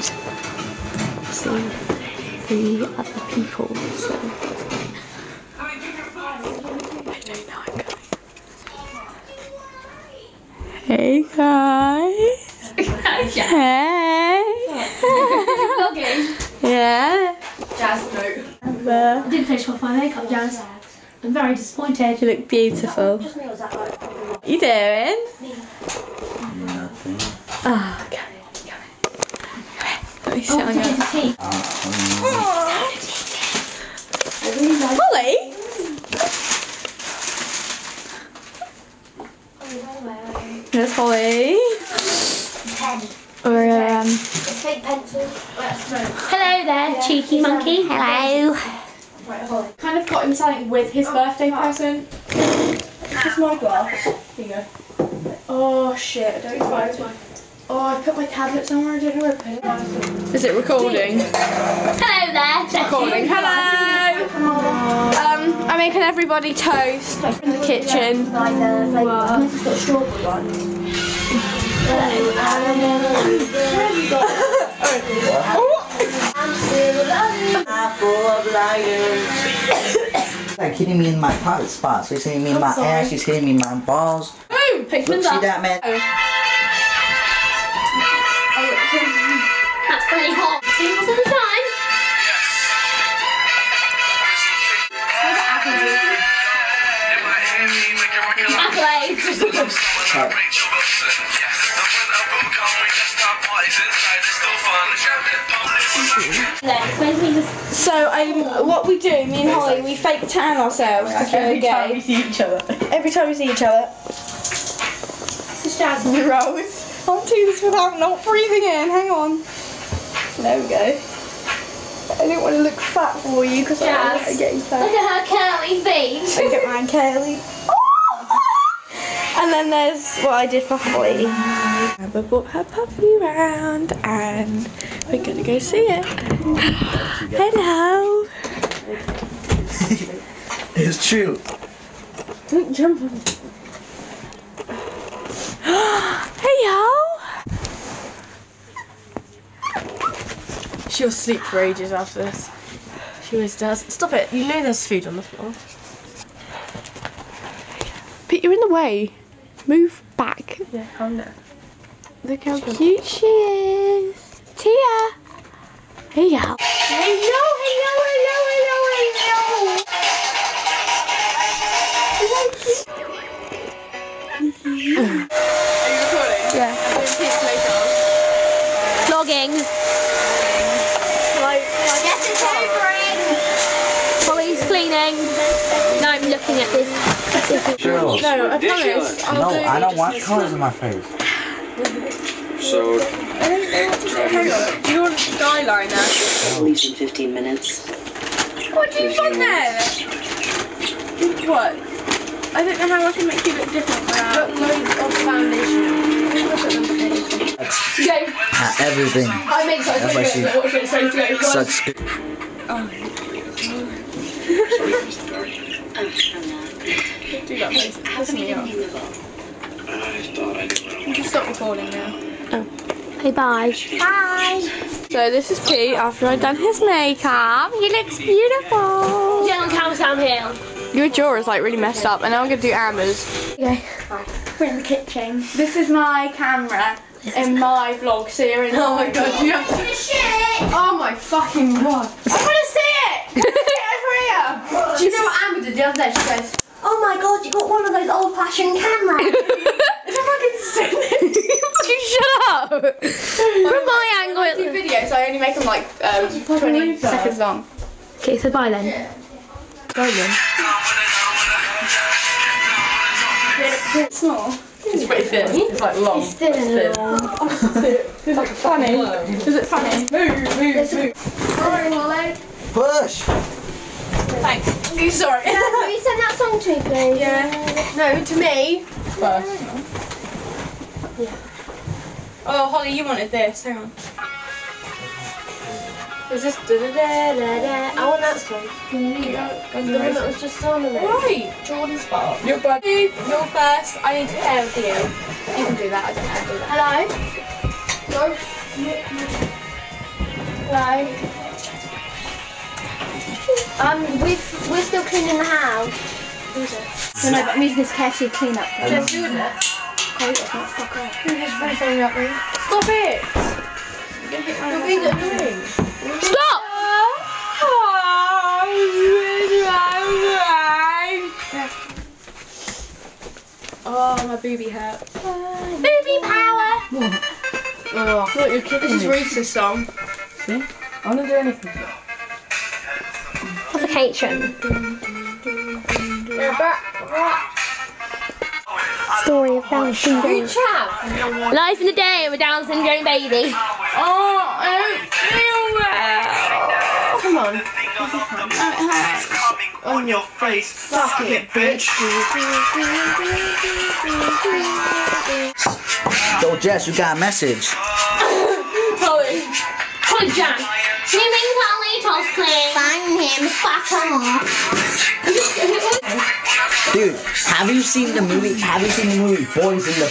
and see the other people. So I don't know. I'm going. Hey guys. Hey. Vlogging. Yeah. Jazz, no. I did finish off my makeup, Jazz. I'm very disappointed. You look beautiful. What you doing? Nothing. Oh, okay. Let me sit on your... Holly? There's Holly. Pen. Or, It's fake pencil. Hello there, cheeky monkey. hello. Right, Holly. Kind of got him something with his birthday present. It's just my glass. Here you go. Oh shit, I don't know. Oh, I put my tablet somewhere, I don't know where I put it. Is it recording? Hello there. Recording. Hello! I'm making everybody toast in the kitchen. Like the flavour. It's got a strawberry one. I'm still alive. Full of liars. Like hitting me in my private spots. She's hitting me in my ass. She's hitting me in my balls. Boom! Look, Pictures see up. that, man? That's pretty hot. See what's at the time? Accolades. So, what we do, me and Holly, we fake tan ourselves because we're gay. Every time we see each other. Every time we see each other. This is Jazz. Rose. I'll do this without not breathing in. Hang on. There we go. I don't want to look fat for you because I'm getting fat. Look at her curly feet. Look at mine, Curly. And then there's what I did for Holly. Amber brought her puppy round and we're gonna go see it. Hello. It's true. Don't jump on me. Hello. She'll sleep for ages after this. She always does. Stop it. You know there's food on the floor. Pete, you're in the way. Move back. Yeah, calm down. Look how cute she is. Tia. Hello. Hello, hello, hello, hello, hello. Are you recording? Yeah. I'm doing Pete's makeup. Vlogging. Yes, it's overing. Holly's cleaning. No, I'm looking at this. Sure. No, I promise. No, I don't want colors in my face. So, Hang on, do you want a sky liner? leaves in 15 minutes. What do you want there? What? I don't know how I can make you look different without loads of foundation. Go. Everything. I make such That's why she sucks. Do that, please. Piss me off. You can stop recording now. Okay, bye. Bye. So this is Pete after I've done his makeup. He looks beautiful. Get on camera down here. Your jaw is like really messed up and now I'm going to do Amber's. Okay. We're in the kitchen. This is my camera in my vlog series. Oh my god, do you have to... Oh my fucking god. I want to see it! Get over here! Do you know what Amber did the other day? She goes, Oh my god, you got one of those old-fashioned cameras. It's a fucking sin. Fucking shut up! From my angle. I do videos, I only make them like 20 seconds long. okay, so bye then. Bye then. It's small. It's pretty thin. It's like long. It's thin. Is it funny? Is it funny? Move. Sorry, Holly. Push. Thanks. Sorry. Can you send that song to me, please? Yeah. No, to me. First. Oh, Holly, you wanted this. Hang on. Is this da-da-da-da-da? I want that song. The one that was just on the Right. Jordan's Spot. You're first. I need to pair with you. You can do that. I don't know how to do that. Hello? No? We're still cleaning the house. No, but I'm using this KFC clean-up. Just doing it. Fuck off. Stop it! You're being annoying. Stop! Oh, my booby hurts. Booby power! Oh, this is Reese's song. See? I don't do anything. Suffocation. Story of Down syndrome. Life in the day of a Down syndrome baby. Oh, I don't feel well. Come on. On your face. Fuck it, bitch. Yo, Jess, you got a message. Holly, John. Swimming Holly cosplay. Find him, fuck off. Dude, have you seen the movie Boys in the